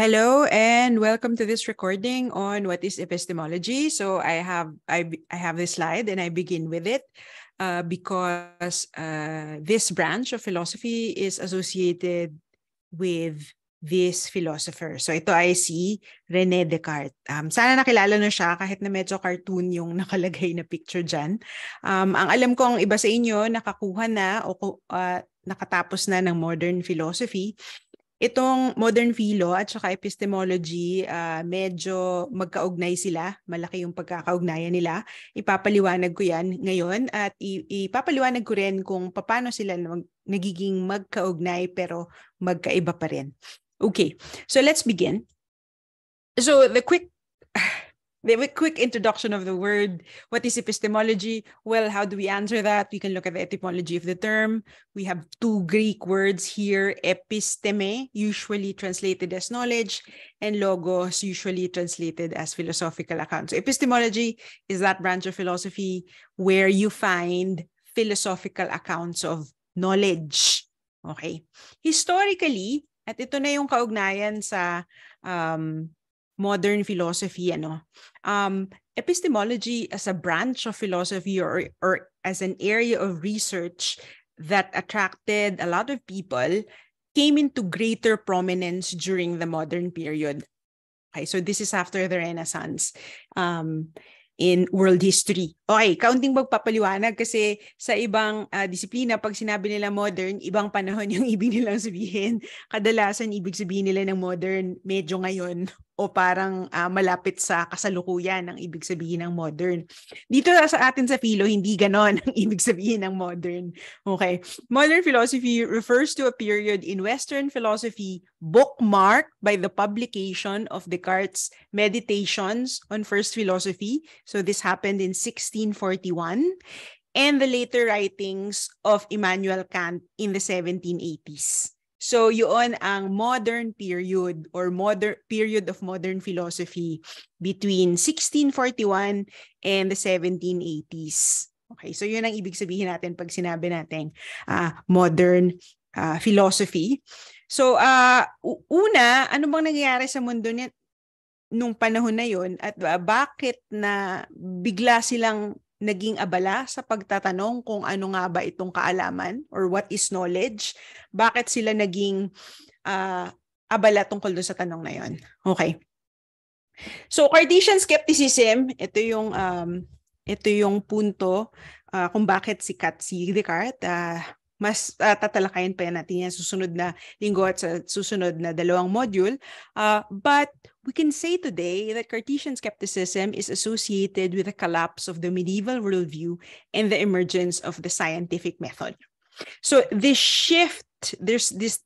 Hello and welcome to this recording on what is epistemology. So I have this slide and I begin with it because this branch of philosophy is associated with this philosopher. So ito ay si René Descartes. Sana nakilala na siya kahit na medyo cartoon yung nakalagay na picture dyan. Ang alam ko ang iba sa inyo nakakuha na o nakatapos na ng modern philosophy. Itong modern philo at saka epistemology, medyo magkaugnay sila. Malaki yung pagkakaugnayan nila. Ipapaliwanag ko yan ngayon at ipapaliwanag ko rin kung paano sila nagiging magkaugnay pero magkaiba pa rin. Okay, so let's begin. So the quick introduction of the word, what is epistemology? Well, how do we answer that? We can look at the etymology of the term. We have two Greek words here, episteme, usually translated as knowledge, and logos, usually translated as philosophical account. So epistemology is that branch of philosophy where you find philosophical accounts of knowledge. Okay. Historically, at ito na yung kaugnayan sa modern philosophy, epistemology as a branch of philosophy or as an area of research that attracted a lot of people came into greater prominence during the modern period. Okay, so this is after the Renaissance in world history. Okay, kaunting magpapaliwanag kasi sa ibang disiplina, pag sinabi nila modern, ibang panahon yung ibig nilang sabihin. Kadalasan, ibig sabihin nila ng modern, medyo ngayon, o parang malapit sa kasalukuyan ang ibig sabihin ng modern. Dito sa atin sa philo, hindi ganon ang ibig sabihin ng modern. Okay. Modern philosophy refers to a period in Western philosophy bookmarked by the publication of Descartes' Meditations on First Philosophy. So this happened in 1641. And the later writings of Immanuel Kant in the 1780s. So yun ang modern period or period of modern philosophy between 1641 and the 1780s. Okay, so yun ang ibig sabihin natin pag sinabi natin modern philosophy. So una, ano bang nangyayari sa mundo nung panahon na yun at bakit na bigla silang naging abala sa pagtatanong kung ano nga ba itong kaalaman or what is knowledge? Bakit sila naging abala tungkol doon sa tanong na yon? Okay. So Cartesian skepticism, ito yung punto kung bakit sikat si Descartes. Mas tatalakayin pa yan natin yan susunod na linggo at sa susunod na dalawang module. But we can say today that Cartesian skepticism is associated with the collapse of the medieval worldview and the emergence of the scientific method. So this shift, there's this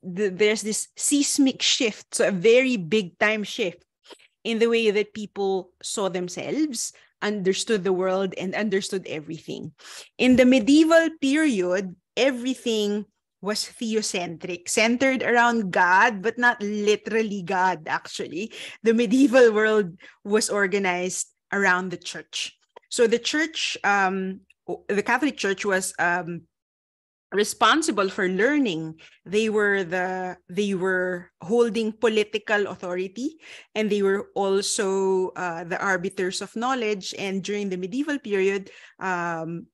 seismic shift, so a very big time shift in the way that people saw themselves, understood the world, and understood everything. In the medieval period, everything was theocentric, centered around God, but not literally God, actually. The medieval world was organized around the church. So the church, the Catholic Church was responsible for learning. They were holding political authority, and they were also the arbiters of knowledge. And during the medieval period,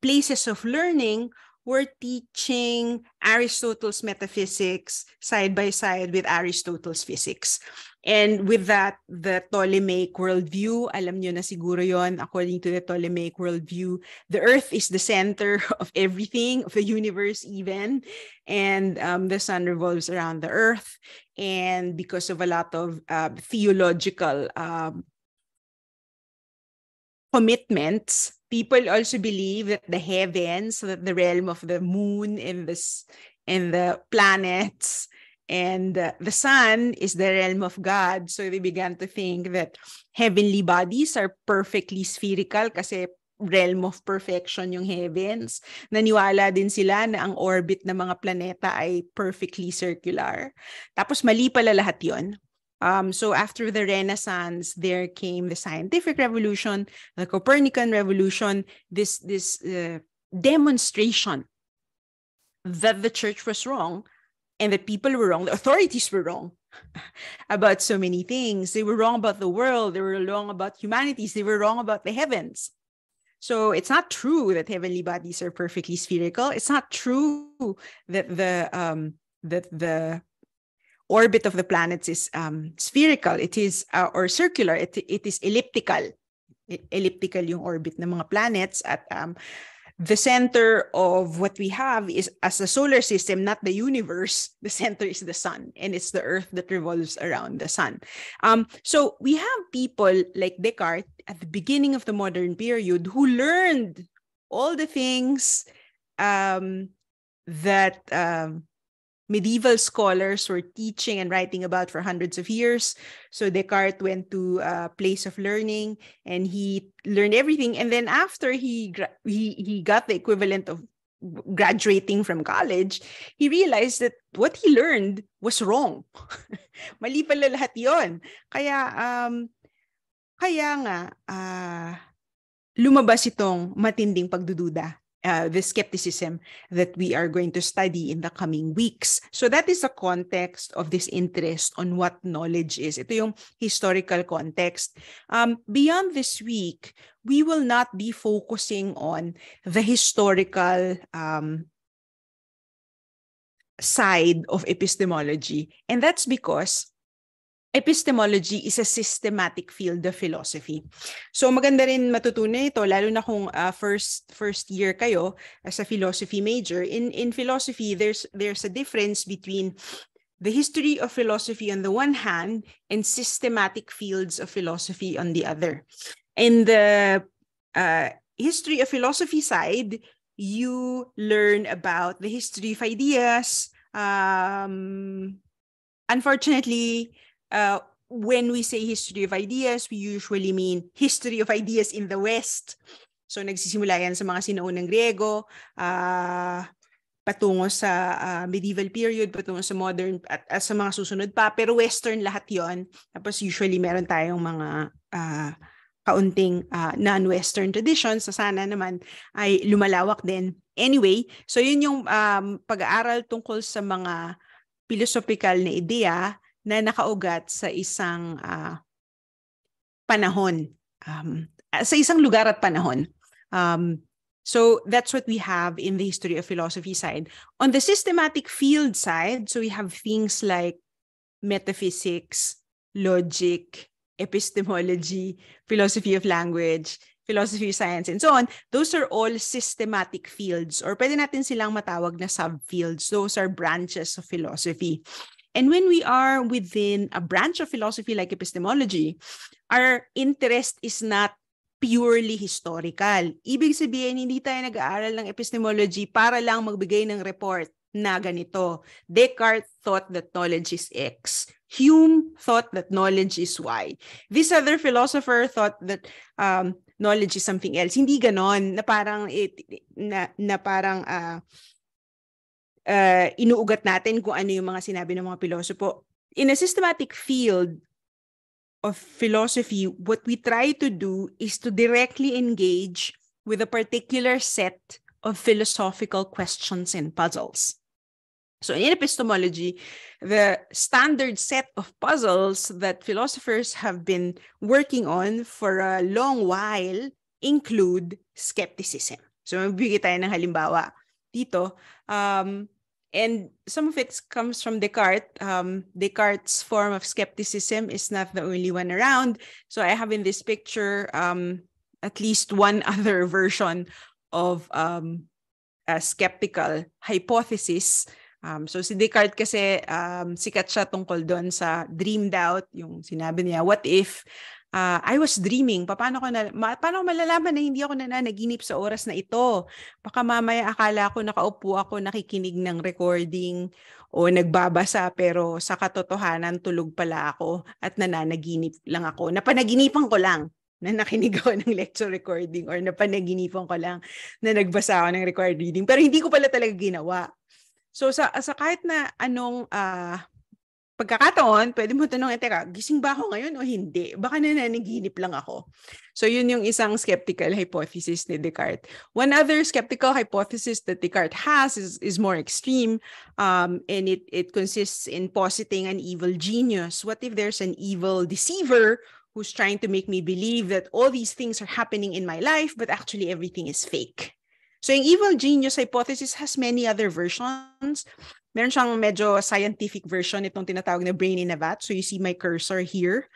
places of learning were teaching Aristotle's metaphysics side by side with Aristotle's physics. And with that, the Ptolemaic worldview, alam nyo na siguro yon, according to the Ptolemaic worldview, the earth is the center of everything, of the universe even, and the sun revolves around the earth. And because of a lot of theological commitments, people also believe that the heavens, that the realm of the moon and the planets and the sun is the realm of God. So they began to think that heavenly bodies are perfectly spherical kasi realm of perfection yung heavens. Naniwala din sila na ang orbit ng mga planeta ay perfectly circular. Tapos mali pala lahat yun. So after the Renaissance, there came the scientific revolution, the Copernican revolution, this demonstration that the church was wrong and that people were wrong, the authorities were wrong, about so many things. They were wrong about the world. They were wrong about humanities. They were wrong about the heavens. So it's not true that heavenly bodies are perfectly spherical. It's not true that the orbit of the planets is spherical. It is or circular. It is elliptical. Elliptical yung orbit ng mga planets at the center of what we have is as a solar system, not the universe. The center is the sun, and it's the earth that revolves around the sun. So we have people like Descartes at the beginning of the modern period who learned all the things that medieval scholars were teaching and writing about for hundreds of years. So Descartes went to a place of learning and he learned everything. And then after he got the equivalent of graduating from college, he realized that what he learned was wrong. Mali pala lahat yun. Kaya nga lumabas itong matinding pagdududa. The skepticism that we are going to study in the coming weeks. So that is the context of this interest on what knowledge is. Ito yung historical context. Beyond this week, we will not be focusing on the historical side of epistemology. And that's because epistemology is a systematic field of philosophy. So maganda rin matutunan ito, lalo na kung first year kayo as a philosophy major. In philosophy, there's a difference between the history of philosophy on the one hand and systematic fields of philosophy on the other. In the history of philosophy side, you learn about the history of ideas. Unfortunately, when we say history of ideas, we usually mean history of ideas in the West. So nagsisimula yan sa mga sinaunang Griego, patungo sa medieval period, patungo sa modern, at sa mga susunod pa. Pero Western lahat yon. Tapos usually meron tayong mga kaunting non-Western traditions. So sana naman ay lumalawak din. Anyway, so yun yung pag-aaral tungkol sa mga philosophical na ideya na nakaugat sa isang panahon, sa isang lugar at panahon. So that's what we have in the history of philosophy side. On the systematic field side, so we have things like metaphysics, logic, epistemology, philosophy of language, philosophy of science, and so on. Those are all systematic fields, or pwede natin silang matawag na subfields. Those are branches of philosophy. And when we are within a branch of philosophy like epistemology, our interest is not purely historical. Ibig sabihin, hindi tayo nag-aaral ng epistemology para lang magbigay ng report na ganito. Descartes thought that knowledge is X. Hume thought that knowledge is Y. This other philosopher thought that knowledge is something else. Hindi ganon, na parang inuugat natin kung ano yung mga sinabi ng mga pilosopo. In a systematic field of philosophy, what we try to do is to directly engage with a particular set of philosophical questions and puzzles. So in epistemology, the standard set of puzzles that philosophers have been working on for a long while include skepticism. So magbigay tayo ng halimbawa dito. And some of it comes from Descartes. Descartes' form of skepticism is not the only one around. So I have in this picture at least one other version of a skeptical hypothesis. So si Descartes kasi sikat siya tungkol doon sa dreamed out, yung sinabi niya, what if I was dreaming? Paano ko malalaman na hindi ako nananaginip sa oras na ito? Baka mamaya akala ko nakaupo ako nakikinig ng recording o nagbabasa pero sa katotohanan tulog pala ako at nananaginip lang ako. Napanaginipan ko lang na nakinig ako ng lecture recording or napanaginipan ko lang na nagbasa ako ng required reading pero hindi ko pala talaga ginawa. So sa kahit na anong pagkakataon, pwede mo tanongin, teka, gising ba ako ngayon o hindi? Baka nananaginip lang ako. So yun yung isang skeptical hypothesis ni Descartes. One other skeptical hypothesis that Descartes has is more extreme, and it consists in positing an evil genius. What if there's an evil deceiver who's trying to make me believe that all these things are happening in my life, but actually everything is fake? So yung evil genius hypothesis has many other versions. Meron siyang medyo scientific version itong tinatawag na brain in a vat. So you see my cursor here.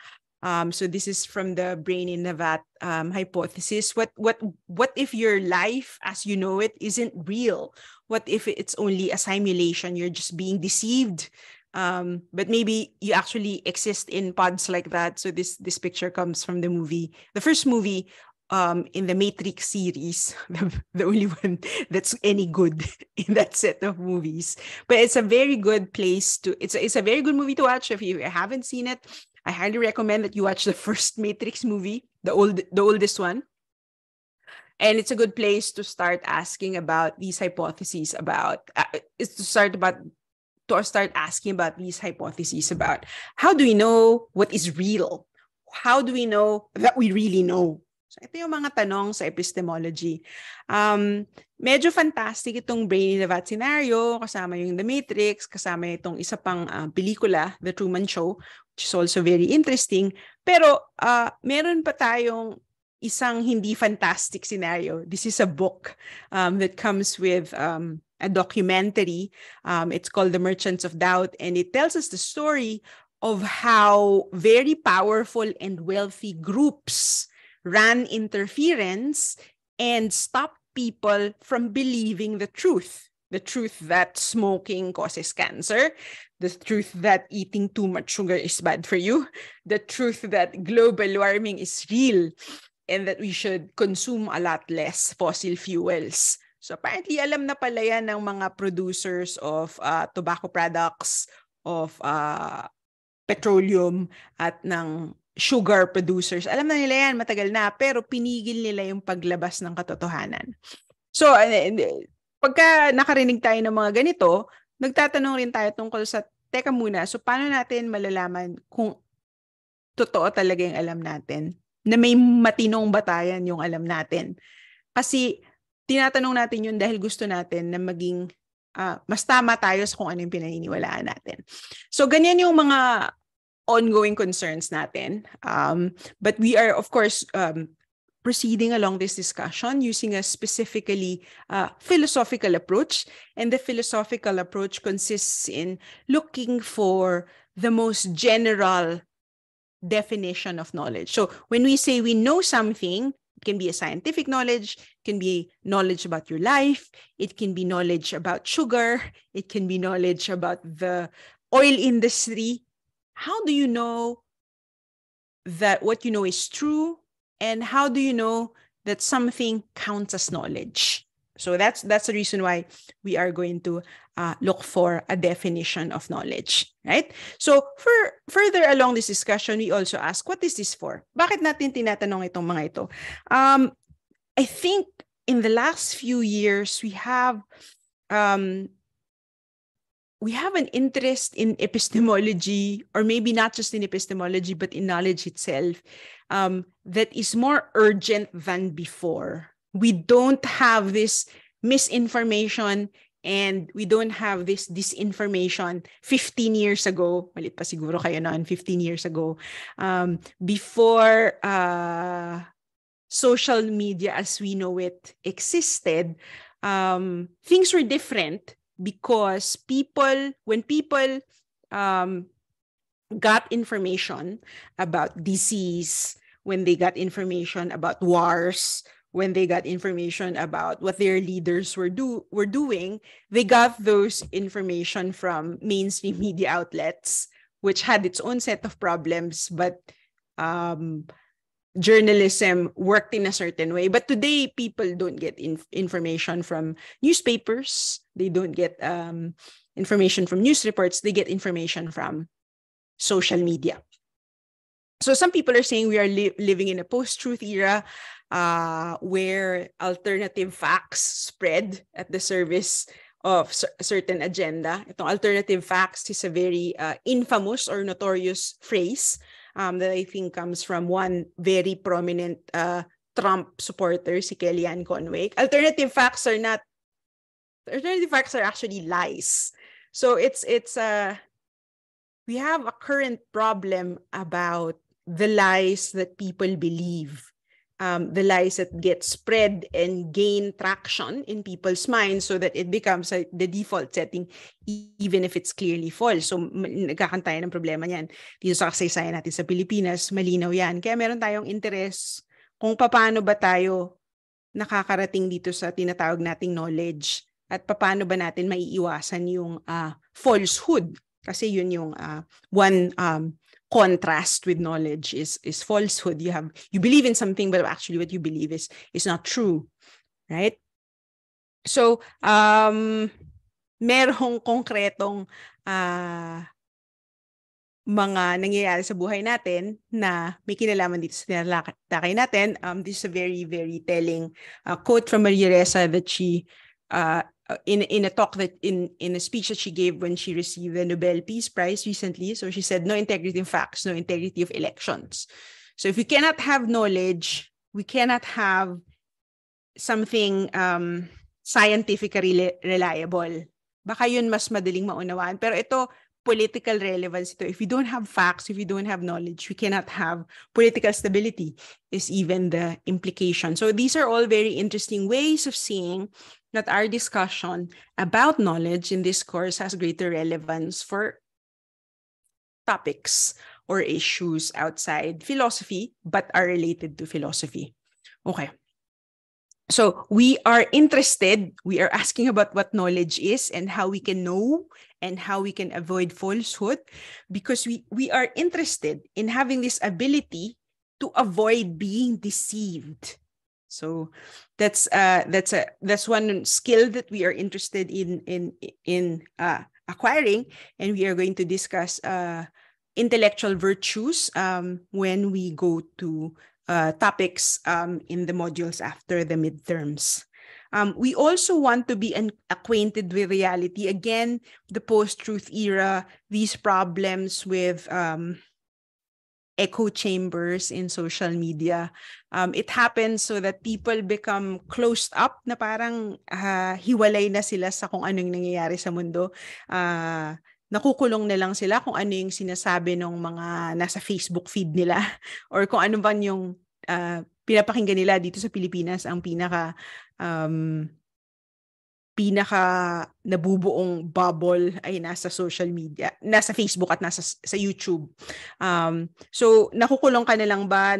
So this is from the brain in a vat hypothesis. What if your life as you know it isn't real? What if it's only a simulation? You're just being deceived. But maybe you actually exist in pods like that. So this picture comes from the first movie in the Matrix series, the only one that's any good in that set of movies. But it's a very good place to, it's a very good movie to watch. If you haven't seen it, I highly recommend that you watch the first Matrix movie, the oldest one. And it's a good place to start asking about these hypotheses about, to start asking about these hypotheses about how do we know what is real? How do we know that we really know? So ito yung mga tanong sa epistemology. Medyo fantastic itong brain in a vat scenario, kasama yung The Matrix, kasama itong isa pang pelikula, The Truman Show, which is also very interesting. Pero meron pa tayong isang hindi fantastic scenario. This is a book that comes with a documentary. It's called The Merchants of Doubt, and it tells us the story of how very powerful and wealthy groups ran interference and stopped people from believing the truth that smoking causes cancer, the truth that eating too much sugar is bad for you, the truth that global warming is real, and that we should consume a lot less fossil fuels. So apparently, alam na pala yan ng mga producers of tobacco products, of petroleum, at ng sugar producers. Alam na nila yan, matagal na, pero pinigil nila yung paglabas ng katotohanan. So, pagka nakarinig tayo ng mga ganito, nagtatanong rin tayo tungkol sa, teka muna, so paano natin malalaman kung totoo talaga yung alam natin? Na may matinong batayan yung alam natin? Kasi, tinatanong natin yun dahil gusto natin na maging mas tama tayo sa kung ano yung pinaniniwalaan natin. So, ganyan yung mga ongoing concerns natin. But we are, of course, proceeding along this discussion using a specifically philosophical approach. And the philosophical approach consists in looking for the most general definition of knowledge. So when we say we know something, it can be a scientific knowledge, it can be knowledge about your life, it can be knowledge about sugar, it can be knowledge about the oil industry. How do you know that what you know is true? And how do you know that something counts as knowledge? So that's the reason why we are going to look for a definition of knowledge, right? So further along this discussion, we also ask, what is this for? Bakit natin tinatanong itong mga ito? I think in the last few years, we have an interest in epistemology, or maybe not just in epistemology, but in knowledge itself, that is more urgent than before. We don't have this misinformation and we don't have this disinformation 15 years ago. Malit pa siguro kayo noon, 15 years ago. Before social media as we know it existed, things were different. Because when people got information about disease, when they got information about wars, when they got information about what their leaders were doing, they got those information from mainstream media outlets, which had its own set of problems, but journalism worked in a certain way. But today, people don't get information from newspapers. They don't get information from news reports. They get information from social media. So some people are saying we are living in a post-truth era where alternative facts spread at the service of a certain agenda. Itong alternative facts is a very infamous or notorious phrase that I think comes from one very prominent Trump supporter, si Kellyanne Conway. Alternative facts are actually lies. So we have a current problem about the lies that people believe. The lies that get spread and gain traction in people's minds so that it becomes the default setting even if it's clearly false. So nagkakaroon tayo ng problema niyan. Dito sa kasaysayan natin sa Pilipinas, malinaw yan. Kaya meron tayong interes kung paano ba tayo nakakarating dito sa tinatawag nating knowledge at paano ba natin maiiwasan yung falsehood. Kasi yun yung one contrast with knowledge is falsehood. You believe in something, but actually what you believe is not true, right? So merong konkretong mga nangyayari sa buhay natin na may kinalaman dito sa tinalakay natin. This is a very, very telling quote from Maria Ressa that she in a talk that in a speech that she gave when she received the Nobel Peace Prize recently. So she said, no integrity of facts, no integrity of elections. So if we cannot have knowledge, we cannot have something scientifically reliable. Baka yun mas madaling maunawaan. Pero ito, political relevance ito. If we don't have facts, if we don't have knowledge, we cannot have political stability is even the implication. So these are all very interesting ways of seeing that our discussion about knowledge in this course has greater relevance for topics or issues outside philosophy, but are related to philosophy. Okay. So we are asking about what knowledge is and how we can know and how we can avoid falsehood, because we are interested in having this ability to avoid being deceived. So that's one skill that we are interested in acquiring, and we are going to discuss intellectual virtues when we go to topics in the modules after the midterms. We also want to be acquainted with reality. Again, the post-truth era, these problems with echo chambers in social media. It happens so that people become closed up na parang hiwalay na sila sa kung anong nangyayari sa mundo. Nakukulong na lang sila kung ano yung sinasabi ng mga nasa Facebook feed nila or kung ano ba yung pinapakinggan nila dito sa Pilipinas. Ang pinaka nabubuong bubble ay nasa social media, nasa Facebook at nasa sa YouTube. So nakukulong na lang ba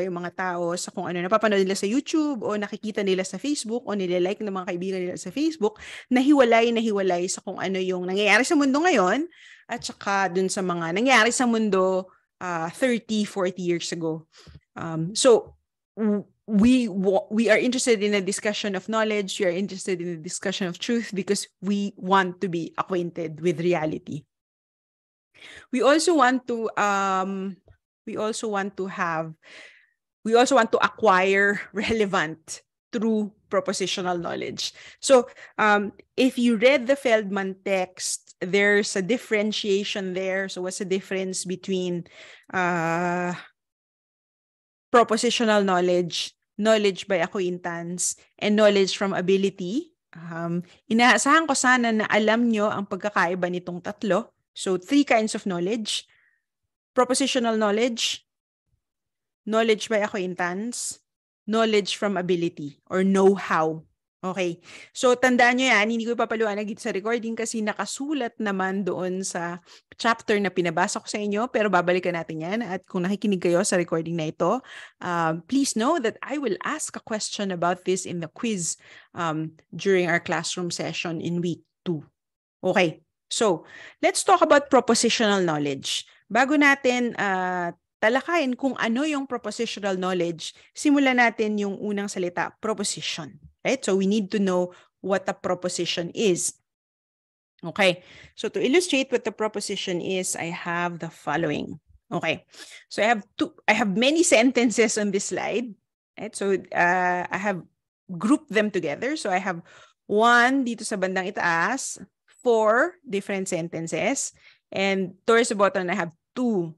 yung mga tao sa kung ano napapanood nila sa YouTube o nakikita nila sa Facebook o nile-like ng mga kaibigan nila sa Facebook, nahiwalay sa kung ano yung nangyayari sa mundo ngayon at saka dun sa mga nangyayari sa mundo 30, 40 years ago. So we are interested in a discussion of knowledge. We are interested in a discussion of truth because we want to be acquainted with reality. We also want to acquire relevant true propositional knowledge. So if you read the Feldman text, there's a differentiation there. So what's the difference between propositional knowledge, knowledge by acquaintance, and knowledge from ability? Inaasahan ko sana na alam nyo ang pagkakaiba nitong tatlo. So 3 kinds of knowledge: propositional knowledge, knowledge by acquaintance, knowledge from ability or know-how. Okay. So tandaan nyo yan, hindi ko ipapaliwanag dito sa recording kasi nakasulat naman doon sa chapter na pinabasa ko sa inyo, pero babalikan natin yan. At kung nakikinig kayo sa recording na ito, please know that I will ask a question about this in the quiz during our classroom session in week 2. Okay. So let's talk about propositional knowledge. Bago natin talakayin kung ano yung propositional knowledge, simulan natin yung unang salita, proposition. Right? So we need to know what a proposition is. Okay. So to illustrate what the proposition is, I have the following. Okay. So I have many sentences on this slide. Right? So I have grouped them together. So I have 1 dito sa bandang itaas, 4 different sentences, and towards the bottom, I have 2.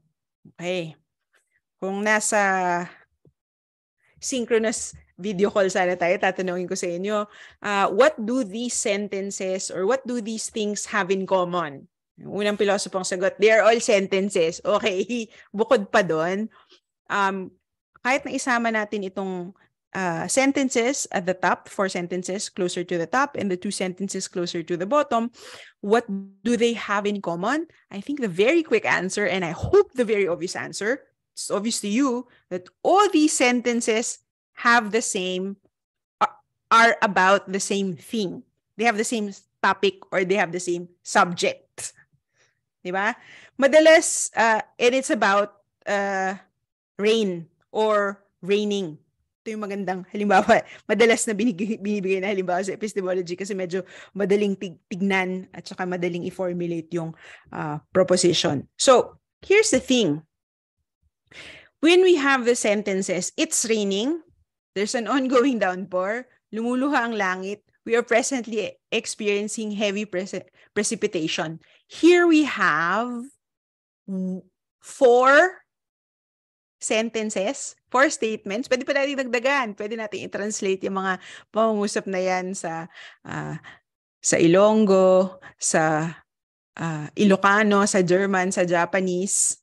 Okay. Kung nasa synchronous video call sana tayo, tatanungin ko sa inyo, what do these sentences or what do these things have in common? Yung unang pilosopong sagot, they are all sentences. Okay, bukod pa doon, kahit na isama natin itong sentences at the top, 4 sentences closer to the top and the 2 sentences closer to the bottom, what do they have in common? I think the very quick answer, and I hope the very obvious answer, it's obvious to you that all these sentences have the same, are about the same thing. They have the same topic or they have the same subject. Diba? Madalas, and it's about rain or raining. Ito yung magandang halimbawa. Madalas na binibigay na halimbawa sa epistemology kasi medyo madaling tignan at saka madaling i-formulate yung proposition. So, here's the thing. When we have the sentences, it's raining, there's an ongoing downpour, lumuluha ang langit, we are presently experiencing heavy precipitation. Here we have 4 sentences, 4 statements. Pwede pa natin dagdagan. Pwede natin i-translate yung mga pangungusap na yan sa Ilonggo, sa Ilocano, sa German, sa Japanese.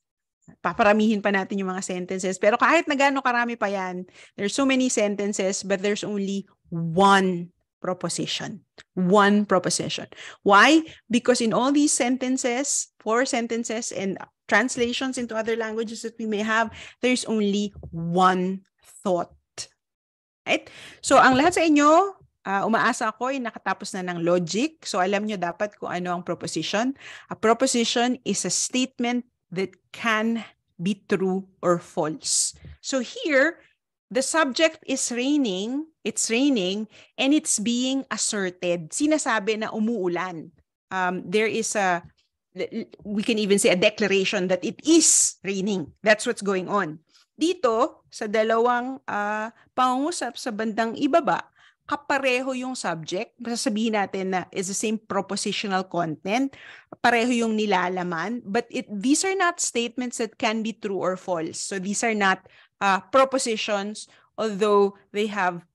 Paparamihin pa natin yung mga sentences. Pero kahit na gaano karami pa yan, there's so many sentences, but there's only one proposition. One proposition. Why? Because in all these sentences, 4 sentences and translations into other languages that we may have, there's only one thought. Right? So, ang lahat sa inyo, umaasa ako ay nakatapos na ng logic. So, alam nyo dapat kung ano ang proposition. A proposition is a statement that can be true or false. So, here, the subject is raining, it's raining, and it's being asserted. Sinasabi na umuulan. There is we can even say a declaration that it is raining. That's what's going on. Dito, sa dalawang pangungusap sa bandang ibaba, kapareho yung subject. Sasabihin natin na is the same propositional content. Pareho yung nilalaman. But these are not statements that can be true or false. So these are not propositions, although they have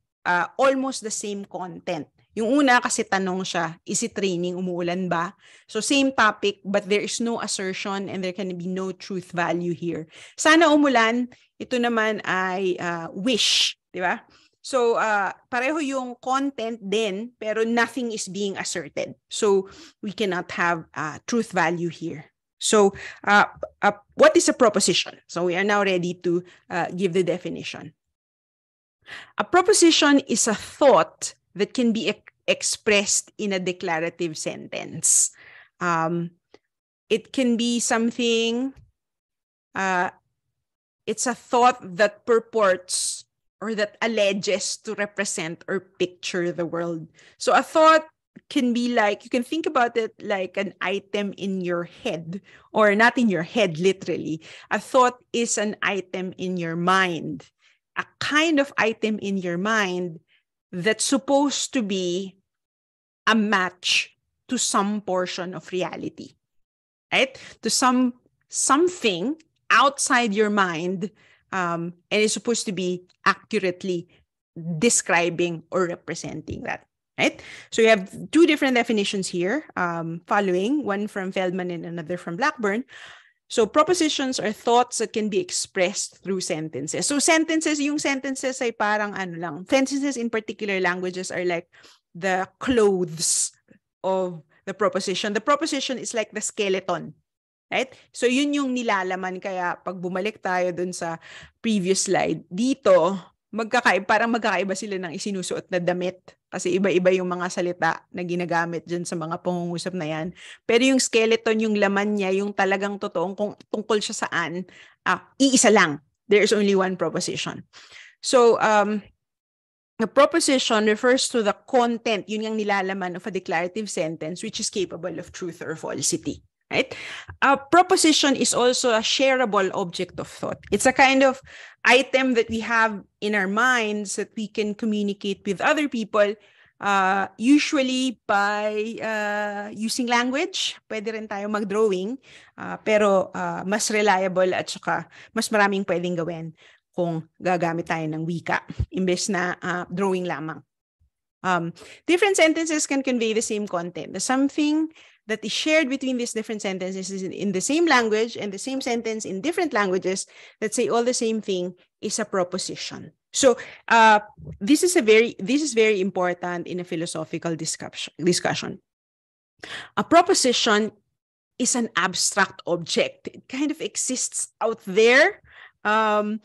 almost the same content. Yung una kasi tanong siya, is it raining, umuulan ba? So same topic, but there is no assertion and there can be no truth value here. Sana umulan, ito naman ay wish, di ba? So pareho yung content din, pero nothing is being asserted. So we cannot have truth value here. So what is a proposition? So we are now ready to give the definition. A proposition is a thought that can be expressed in a declarative sentence. It can be something, it's a thought that purports or that alleges to represent or picture the world. So a thought can be like, you can think about it like an item in your head, or not in your head literally. A thought is an item in your mind. A kind of item in your mind that's supposed to be a match to some portion of reality, right? To something outside your mind, and it's supposed to be accurately describing or representing that, right? So you have 2 different definitions here, following, one from Feldman and another from Blackburn. So propositions are thoughts that can be expressed through sentences. So sentences, yung sentences ay parang ano lang. Sentences in particular languages are like the clothes of the proposition. The proposition is like the skeleton, right? So yun yung nilalaman. Kaya pag bumalik tayo dun sa previous slide, dito, parang magkakaiba sila ng isinusuot na damit. Kasi iba-iba yung mga salita na ginagamit dyan sa mga pangungusap na yan. Pero yung skeleton, yung laman niya, yung talagang totoong kung tungkol siya saan, iisa lang. There is only one proposition. So, a proposition refers to the content, yun yung nilalaman of a declarative sentence which is capable of truth or falsity. Right? A proposition is also a shareable object of thought. It's a kind of item that we have in our minds that we can communicate with other people usually by using language. Pwede rin tayo mag-drawing, pero mas reliable at saka mas maraming pwedeng gawin kung gagamit tayo ng wika imbes na drawing lamang. Different sentences can convey the same content. The something that is shared between these different sentences is in the same language, and the same sentence in different languages that say all the same thing is a proposition. So this is very important in a philosophical discussion. A proposition is an abstract object. It kind of exists out there. And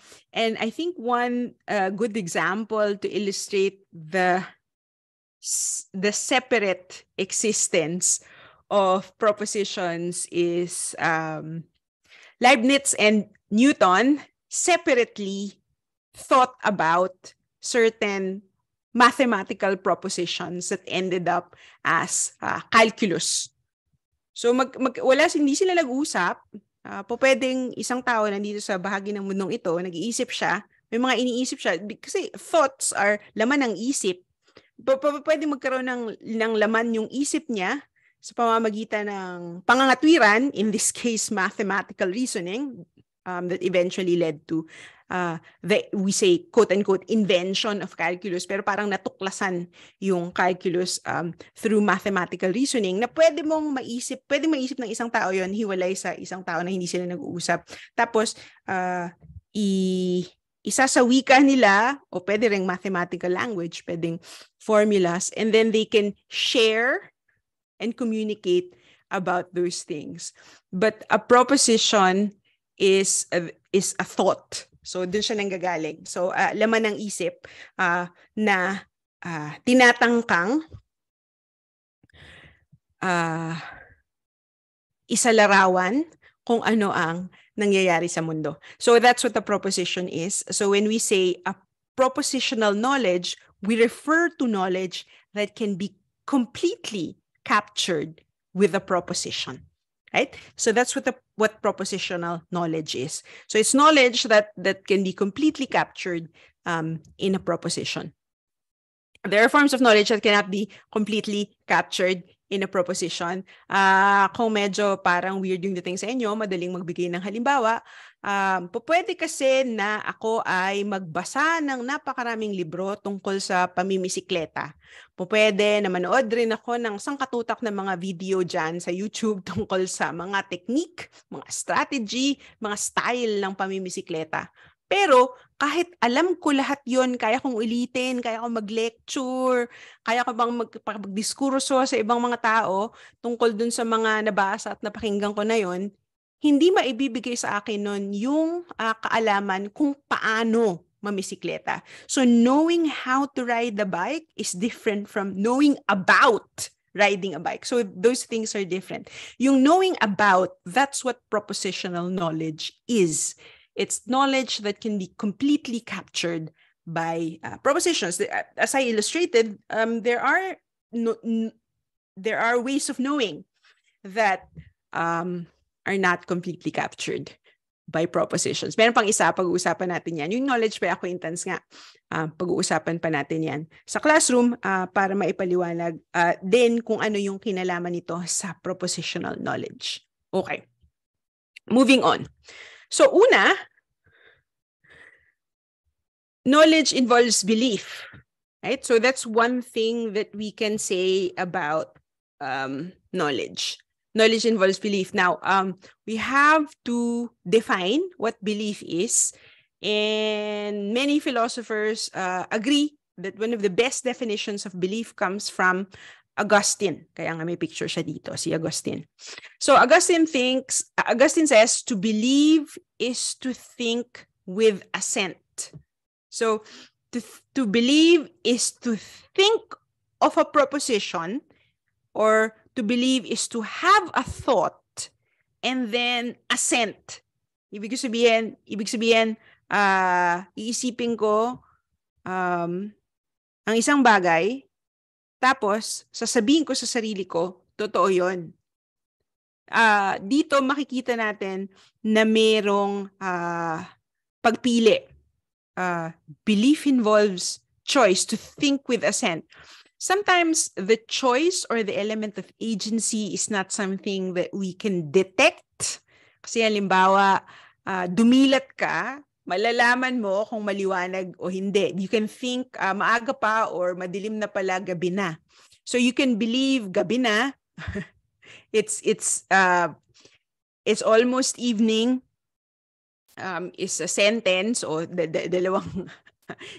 I think one good example to illustrate the separate existence of propositions is Leibniz and Newton separately thought about certain mathematical propositions that ended up as calculus. So hindi sila nag-usap. Pwedeng isang tao nandito sa bahagi ng mundong ito, nag-iisip siya, may mga iniisip siya, kasi thoughts are laman ng isip. Pwedeng magkaroon ng laman yung isip niya sa pamamagitan ng pangangatwiran, in this case, mathematical reasoning, that eventually led to we say, quote-unquote, invention of calculus, pero parang natuklasan yung calculus through mathematical reasoning na pwedeng maisip ng isang tao yon hiwalay sa isang tao na hindi sila nag-uusap. Tapos, isasawi ka nila, o pwede ring mathematical language, pwedeng formulas, and then they can share and communicate about those things. But a proposition is a thought. So, dun siya nanggagaling. So, laman ng isip na tinatangkang isalarawan kung ano ang nangyayari sa mundo. So, that's what a proposition is. So, when we say a propositional knowledge, we refer to knowledge that can be completely captured with a proposition. Right? So that's what propositional knowledge is. So it's knowledge that can be completely captured in a proposition. There are forms of knowledge that cannot be completely captured in a proposition. Kung medyo parang weird yung dating sa inyo, madaling magbigay ng halimbawa, pwede kasi na ako ay magbasa ng napakaraming libro tungkol sa pamimisikleta. Pwede na manood rin ako ng sangkatutak na mga video dyan sa YouTube tungkol sa mga technique, mga strategy, mga style ng pamimisikleta. Pero kahit alam ko lahat yon, kaya kong ulitin, kaya kong mag-lecture, kaya ko bang magdiskurso sa ibang mga tao tungkol dun sa mga nabasa at napakinggan ko na yon, hindi maibibigay sa akin nun yung kaalaman kung paano mamisikleta. So knowing how to ride the bike is different from knowing about riding a bike. So those things are different. Yung knowing about, that's what propositional knowledge is. It's knowledge that can be completely captured by propositions. As I illustrated, there are ways of knowing that are not completely captured by propositions. Meron pang isa, pag-uusapan natin yan. Yung knowledge by acquaintance nga, pag-uusapan pa natin yan sa classroom para maipaliwanag din kung ano yung kinalaman nito sa propositional knowledge. Okay. Moving on. So una, knowledge involves belief, right? So that's one thing that we can say about knowledge. Knowledge involves belief. Now, we have to define what belief is, and many philosophers agree that one of the best definitions of belief comes from Augustine. Kaya nga may picture siya dito, si Augustine. So Augustine says to believe is to think with assent. So to believe is to think of a proposition, or to believe is to have a thought and then assent. Ibig sabihin, iisipin ko ang isang bagay, tapos sasabihin ko sa sarili ko, totoo yun. Dito makikita natin na merong pagpili. Belief involves choice, to think with assent. sometimes the choice or the element of agency is not something that we can detect. Kasi halimbawa, dumilat ka, malalaman mo kung maliwanag o hindi. You can think maaga pa or madilim na pala, gabi na. So you can believe gabi na. It's almost evening. Is a sentence o dalawang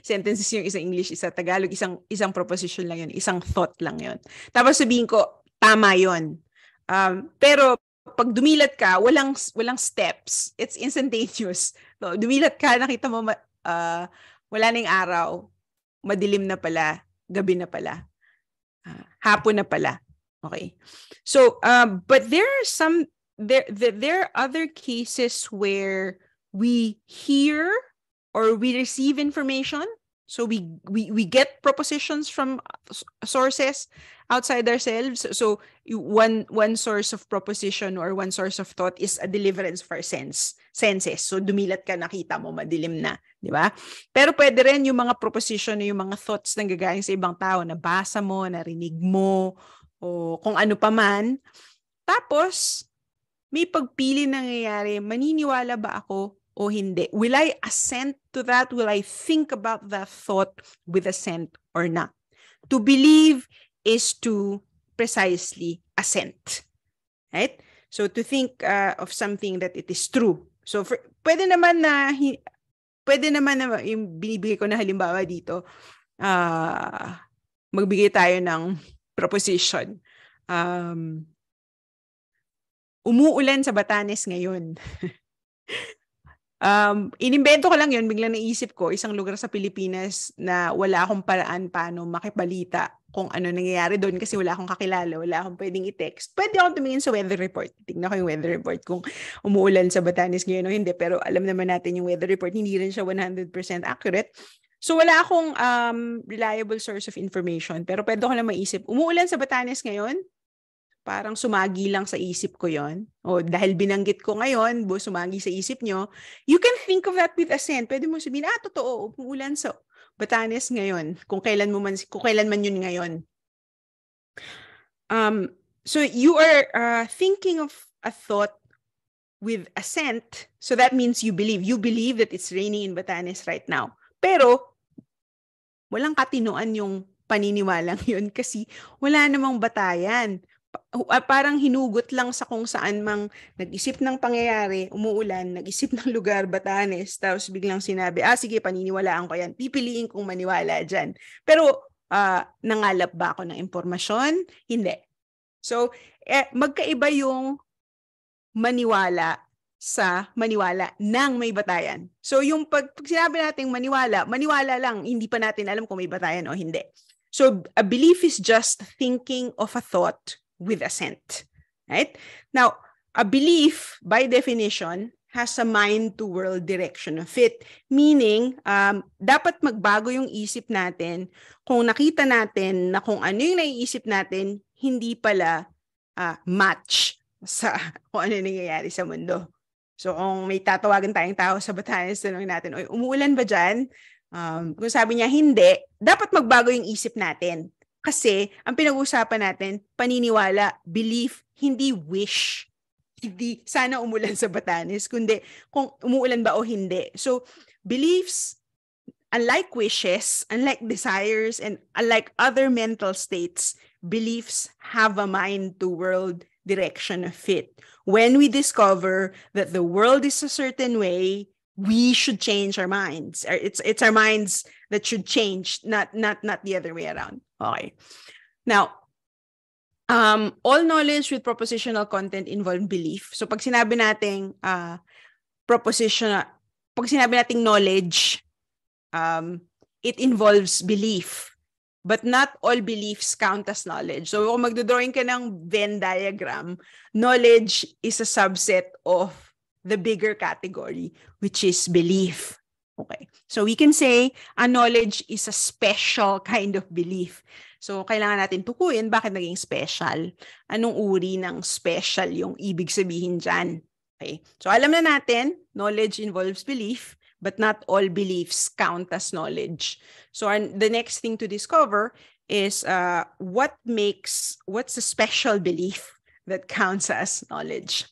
sentences yung isang English, isa Tagalog, isang proposition lang yun, isang thought lang yun. Tapos sabihin ko, tama yun. Pero pag dumilat ka, walang steps. It's instantaneous. No, dumilat ka, nakita mo wala na yung araw, madilim na pala, gabi na pala, hapon na pala. Okay. So, but there are other cases where we hear or we receive information. So we get propositions from sources outside ourselves. So one source of proposition or one source of thought is a deliverance of our senses. So dumilat ka, nakita mo, madilim na, di ba? Pero pwede rin yung mga proposition, yung mga thoughts na gagaling sa ibang tao, nabasa mo, narinig mo, o kung ano pa man. Tapos, may pagpili nangyayari, maniniwala ba ako o hindi? Will I assent to that? Will I think about that thought with assent or not? To believe is to precisely assent. Right? So to think of something that it is true. So pwede naman na yung binibigay ko na halimbawa dito, magbigay tayo ng proposition. Umuulan sa Batanes ngayon. Inimbento ko lang yun, biglang naisip ko, isang lugar sa Pilipinas na wala akong paraan paano makibalita kung ano nangyayari doon kasi wala akong kakilala, wala akong pwedeng i-text. Pwede akong tumingin sa weather report. Tignan ko yung weather report kung umuulan sa Batanes ngayon o hindi. Pero alam naman natin yung weather report, hindi rin siya 100% accurate. So wala akong reliable source of information. Pero pwede ko lang maisip, umuulan sa Batanes ngayon? Parang sumagi lang sa isip ko yon. O dahil binanggit ko ngayon, sumagi sa isip nyo, you can think of that with assent. Pwede mo sabihin, totoo, umuulan sa Batanes ngayon, kung kailan man yun ngayon. So you are thinking of a thought with assent, so that means you believe that it's raining in Batanes right now. Pero walang katinoan yung paniniwalang yun kasi wala namang batayan. Parang hinugot lang sa kung saan mang nag-isip ng pangyayari, umuulan, nag-isip ng lugar, Batanes, tapos biglang sinabi, sige, paniniwalaan ko yan, pipiliin kong maniwala dyan. Pero nangalap ba ako ng impormasyon? Hindi. So, magkaiba yung maniwala sa maniwala ng may batayan. So, yung pag sinabi natin maniwala lang, hindi pa natin alam kung may batayan o hindi. So, a belief is just thinking of a thought with assent, right? Now, a belief, by definition, has a mind-to-world direction of it. Meaning, dapat magbago yung isip natin kung nakita natin na kung ano yung naiisip natin, hindi pala match sa kung ano nangyayari sa mundo. So, kung may tatawagan tayong tao sa Batanes, tanongin natin, umuulan ba dyan? Kung sabi niya, hindi, dapat magbago yung isip natin. Kasi, ang pinag-uusapan natin, paniniwala, belief, hindi wish. Hindi sana umulan sa Batanes, kundi kung umuulan ba o hindi. So, beliefs, unlike wishes, unlike desires, and unlike other mental states, beliefs have a mind-to-world direction of it. When we discover that the world is a certain way, we should change our minds. It's our minds that should change, not the other way around. Okay. Now, all knowledge with propositional content involve belief. So pag sinabi nating pag sinabi nating knowledge, it involves belief. But not all beliefs count as knowledge. So kung magdodrawing ka ng Venn diagram, knowledge is a subset of the bigger category, which is belief. Okay. So we can say a knowledge is a special kind of belief. So kailangan natin tukuyin bakit naging special. Anong uri ng special yung ibig sabihin dyan? Okay. So alam na natin, knowledge involves belief, but not all beliefs count as knowledge. So the next thing to discover is what's the special belief that counts as knowledge?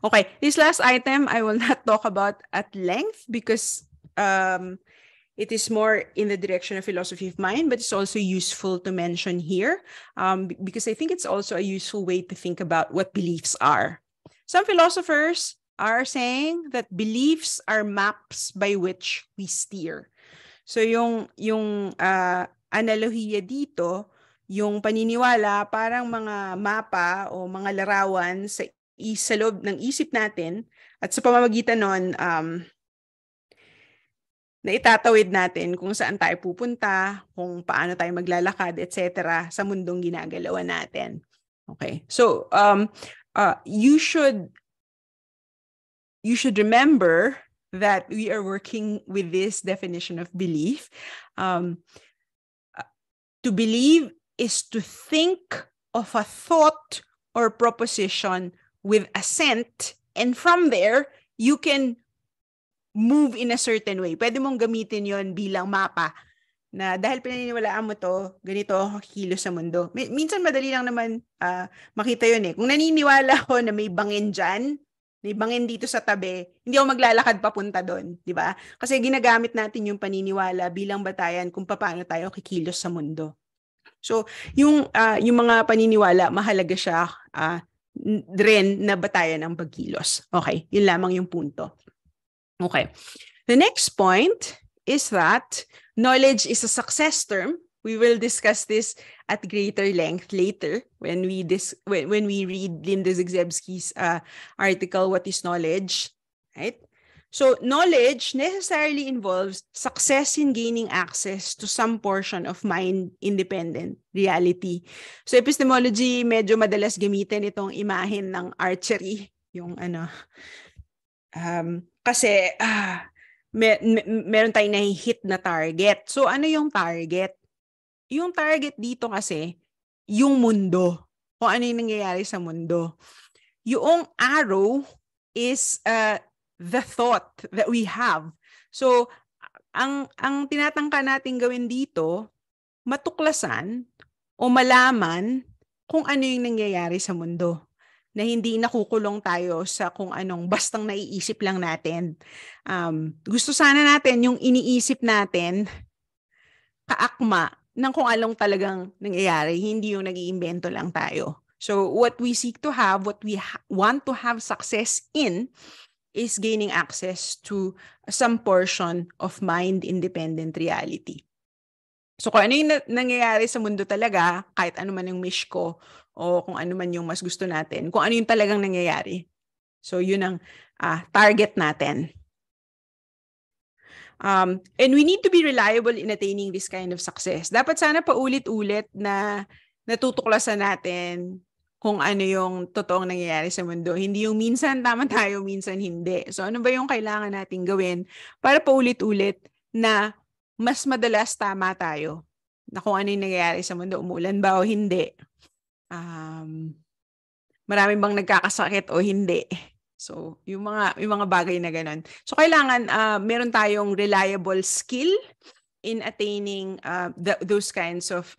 Okay, this last item I will not talk about at length because it is more in the direction of philosophy of mind, but it's also useful to mention here because I think it's also a useful way to think about what beliefs are. Some philosophers are saying that beliefs are maps by which we steer. So yung analohiya dito, yung paniniwala parang mga mapa o mga larawan sa loob ng isip natin at sa pamamagitan nun, na itatawid natin kung saan tayo pupunta, kung paano tayo maglalakad, etc. sa mundong ginagalawan natin. Okay. So, you should remember that we are working with this definition of belief. To believe is to think of a thought or proposition with assent, and from there, you can move in a certain way. Pwede mong gamitin yon bilang mapa na dahil pinaniniwalaan mo to, ganito ako kilos sa mundo. Minsan madali lang naman makita yun eh. Kung naniniwala ko na may bangin dyan, may bangin dito sa tabi, hindi ako maglalakad papunta doon, di ba? Kasi ginagamit natin yung paniniwala bilang batayan kung paano tayo kikilos sa mundo. So, yung mga paniniwala, mahalaga siya rin na batayan ng pagkilos. Okay, yun lamang yung punto. Okay. The next point is that knowledge is a success term. We will discuss this at greater length later when we read Linda Zagzebski's article, What is Knowledge? Right? So knowledge necessarily involves success in gaining access to some portion of mind-independent reality. So epistemology, medyo madalas gamitin itong imahen ng archery, yung kasi meron tayong nahi-hit na target. So ano yung target? Yung target dito kasi, yung mundo. Kung ano yung nangyayari sa mundo. Yung arrow is the thought that we have. So ang tinatangka natin gawin dito, matuklasan o malaman kung ano yung nangyayari sa mundo. Na hindi nakukulong tayo sa kung anong bastang naiisip lang natin. Gusto sana natin yung iniisip natin kaakma ng kung anong talagang nangyayari, hindi yung nag-iimbento lang tayo. So what we seek to have, what we want to have success in is gaining access to some portion of mind-independent reality. So kung ano yung nangyayari sa mundo talaga, kahit ano man yung wish ko, o kung ano man yung mas gusto natin, kung ano yung talagang nangyayari. So yun ang target natin. And we need to be reliable in attaining this kind of success. Dapat sana paulit-ulit na natutuklasan natin kung ano yung totoong nangyayari sa mundo. Hindi yung minsan tama tayo, minsan hindi. So ano ba yung kailangan nating gawin para paulit-ulit na mas madalas tama tayo na kung ano yung nangyayari sa mundo, umulan ba o hindi. Marami bang nagkakasakit o hindi. So, yung mga bagay na ganun. So, kailangan meron tayong reliable skill in attaining those kinds of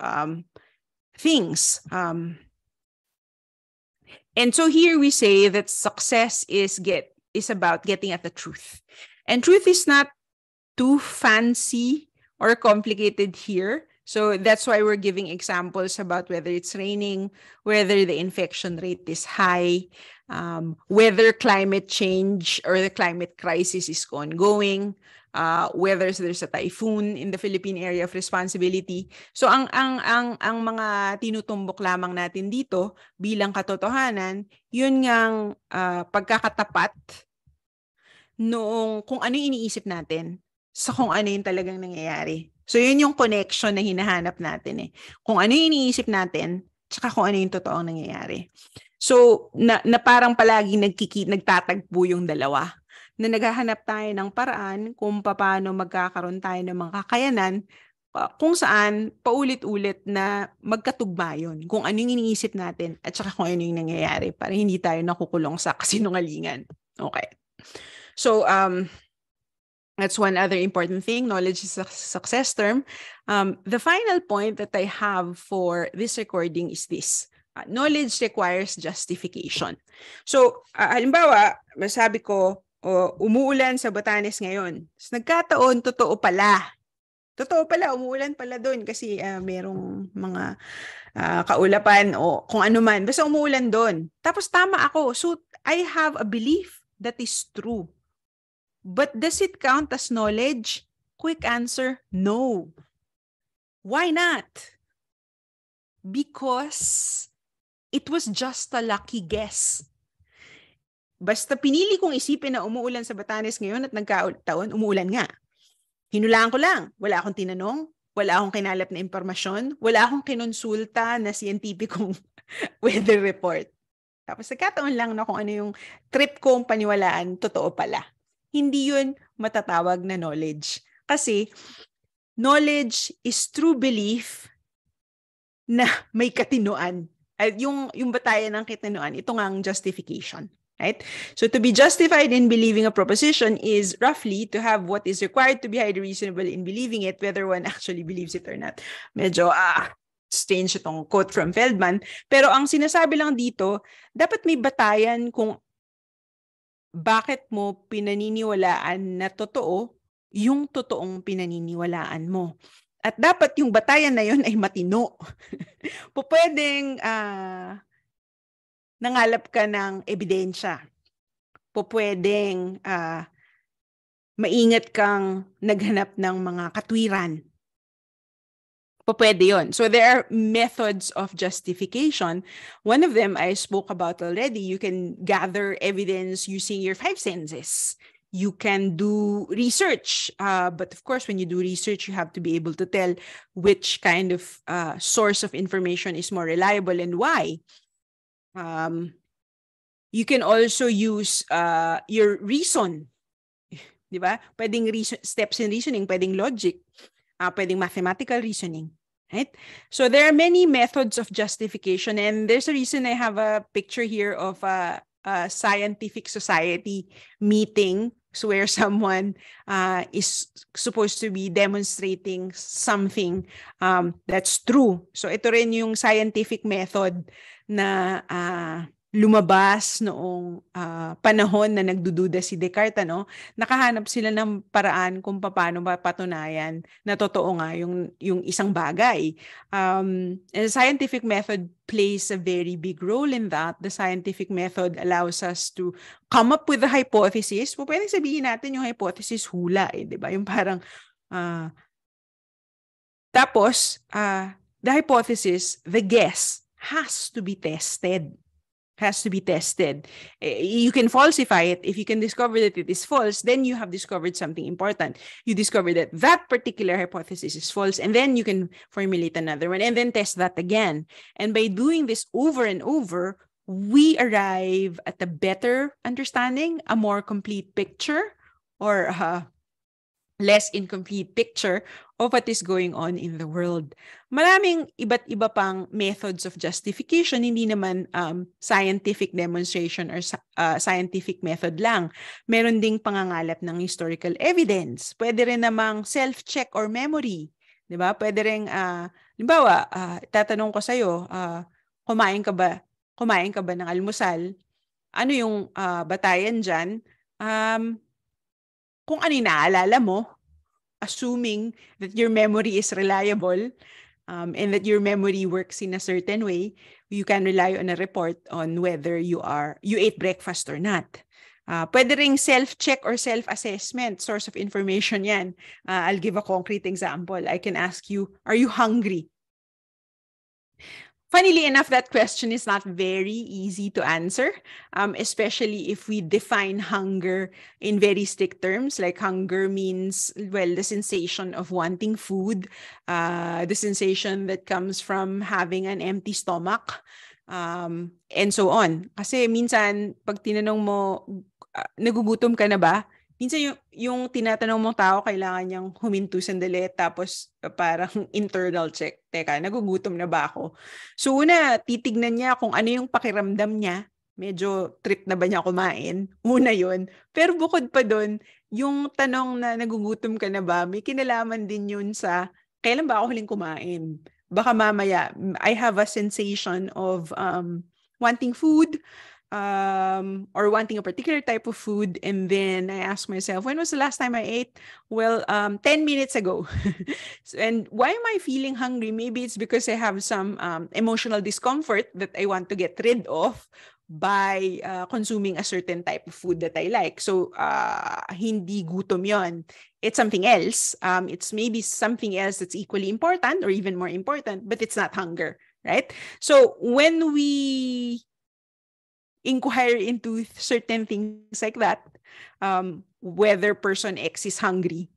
things. And so here we say that success is about getting at the truth. And truth is not too fancy or complicated here. So that's why we're giving examples about whether it's raining, whether the infection rate is high, whether climate change or the climate crisis is ongoing, whether there's a typhoon in the Philippine area of responsibility. So ang mga tinutumbok lamang natin dito bilang katotohanan, yun ngang pagkakatapat noong kung ano yung iniisip natin sa kung ano yung talagang nangyayari. So yun yung connection na hinahanap natin eh. Kung ano yung iniisip natin, tsaka kung ano yung totoong nangyayari. So na parang palagi nagtatagpo yung dalawa. Na naghahanap tayo ng paraan kung paano magkakaroon tayo ng mga kakayanan kung saan paulit-ulit na magkatugma yun. Kung ano yung iniisip natin at saka kung ano yung nangyayari para hindi tayo nakukulong sa kasinungalingan. Okay. So, That's one other important thing. Knowledge is a success term. The final point that I have for this recording is this. Knowledge requires justification. So, halimbawa, masabi ko, umuulan sa Batanes ngayon. Nagkataon, totoo pala. Totoo pala, umuulan pala doon kasi merong mga kaulapan o kung ano man. Basta umuulan doon. Tapos tama ako. So, I have a belief that is true. But does it count as knowledge? Quick answer, no. Why not? Because it was just a lucky guess. Basta pinili kong isipin na umuulan sa Batanes ngayon at nagkataon, umuulan nga. Hinulaan ko lang. Wala akong tinanong, wala akong kinalap na impormasyon, wala akong kinonsulta na siyentipikong weather report. Tapos nagkataon lang na kung ano yung trip kong paniwalaan, totoo pala. Hindi yun matatawag na knowledge. Kasi knowledge is true belief na may katinoan. At yung batayan ng katinoan, ito nga ang justification. Right? So to be justified in believing a proposition is roughly to have what is required to be highly reasonable in believing it, whether one actually believes it or not. Medyo strange itong quote from Feldman. Pero ang sinasabi lang dito, dapat may batayan kung bakit mo pinaniniwalaan na totoo yung totoong pinaniniwalaan mo. At dapat yung batayan na yun ay matino. Pwedeng nangalap ka ng ebidensya. Pwedeng maingat kang naghanap ng mga katwiran. Pwede yun. So there are methods of justification. One of them I spoke about already. You can gather evidence using your 5 senses. You can do research. But of course, when you do research, you have to be able to tell which kind of source of information is more reliable and why. You can also use your reason. Diba? Pwedeng steps in reasoning, pwedeng logic, pwedeng mathematical reasoning. Right? So there are many methods of justification, and there's a reason I have a picture here of a scientific society meeting where someone is supposed to be demonstrating something that's true. So ito rin yung scientific method na lumabas noong panahon na nagdududa si Descartes, no? Nakahanap sila ng paraan kung paano mapatunayan na totoo nga yung isang bagay. And the scientific method plays a very big role in that. The scientific method allows us to come up with a hypothesis. Pwede sabihin natin yung hypothesis hula, di ba? Yung parang tapos the hypothesis, the guess has to be tested. You can falsify it. If you can discover that it is false, then you have discovered something important. You discover that that particular hypothesis is false, and then you can formulate another one and then test that again. And by doing this over and over, we arrive at a better understanding, a more complete picture, or less incomplete picture of what is going on in the world. Maraming iba't iba pang methods of justification, hindi naman scientific demonstration or scientific method lang. Meron ding pangangalap ng historical evidence. Pwede rin namang self-check or memory. Diba? Pwede rin, limbawa, tatanong ko sa'yo, kumain ka ba ng almusal? Ano yung batayan dyan? Kung ano yung naalala mo, assuming that your memory is reliable and that your memory works in a certain way, you can rely on a report on whether you ate breakfast or not. Pwede ring self-check or self-assessment, source of information yan. I'll give a concrete example. I can ask you, are you hungry? Funnily enough, that question is not very easy to answer, especially if we define hunger in very strict terms. Like hunger means, well, the sensation of wanting food, the sensation that comes from having an empty stomach, and so on. Kasi minsan, pag tinanong mo, nagugutom ka na ba? Minsan yung tinatanong mong tao, kailangan niyang huminto sandali tapos parang internal check. Teka, nagugutom na ba ako? So una, titignan niya kung ano yung pakiramdam niya. Medyo trip na ba niya kumain? Una yun. Pero bukod pa dun, yung tanong na nagugutom ka na ba, may kinalaman din yun sa kailan ba ako huling kumain? Baka mamaya, I have a sensation of wanting food, or wanting a particular type of food, and then I ask myself, when was the last time I ate? Well, 10 minutes ago. And why am I feeling hungry? Maybe it's because I have some emotional discomfort that I want to get rid of by consuming a certain type of food that I like. So, hindi gutom yon. It's something else. It's maybe something else that's equally important or even more important, but it's not hunger, right? So, when we inquire into certain things like that, whether person X is hungry,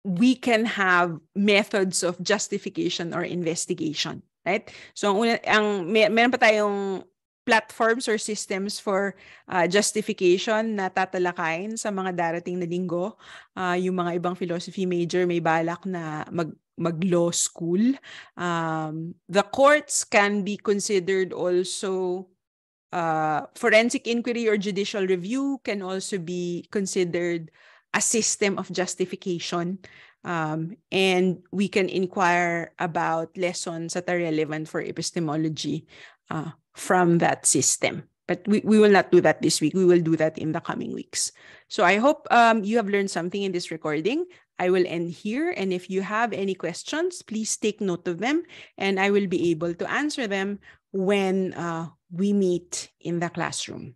we can have methods of justification or investigation, right? So, meron pa tayong platforms or systems for justification na tatalakayin sa mga darating na linggo. Yung mga ibang philosophy major may balak na mag-law school. The courts can be considered also, forensic inquiry or judicial review can also be considered a system of justification. And we can inquire about lessons that are relevant for epistemology from that system. But we will not do that this week. We will do that in the coming weeks. So I hope you have learned something in this recording. I will end here. And if you have any questions, please take note of them. And I will be able to answer them when we meet in the classroom.